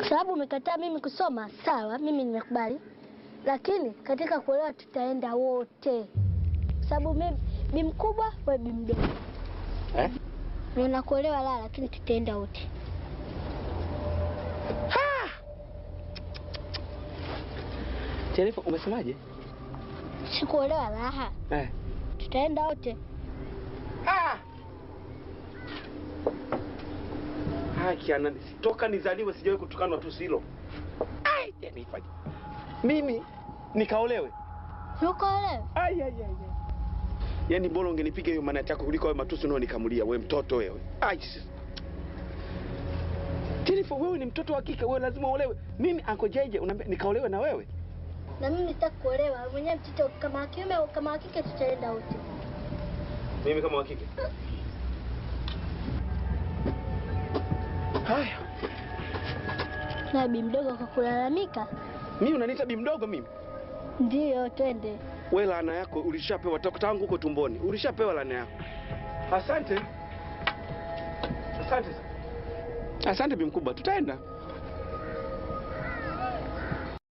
Sababu umekataa mimi kusoma, sawa, mimi nimekubali. Lakini katika kuolewa tutaenda wote. Sababu mimi bi mkubwa, wewe bi mdogo. Ninakuolewa la, lakini tutaenda wote. Jennifer, umesemaje? Sikuolewa raha. Tutaenda wote. Kiana, toka nizaliwe sijawahi kutukanwa tu silo. Jennifer. Mimi nikaolewe. Ukaolewe? Yaani bora ungenipiga hiyo maana yako kuliko wewe matusi unao nikamulia wewe mtoto wewe. Jennifer, wewe ni mtoto wa kike, wewe lazima uolewe. Mimi Uncle JJ unaambia nikaolewe na wewe? Na mimi sitaki kuolewa. Mwenyewe mtoto kama kiume au kama kike tutaenda wote. Mimi kama wa kike. Haya. Na bi mdogo kakulalamika? Mimi unaniita bi mdogo mimi? Ndio, twende. Wewe laana yako ulishapewa tangu huko tumboni. Ulishapewa laana yako. Asante. Asante bi mkubwa, tutaenda.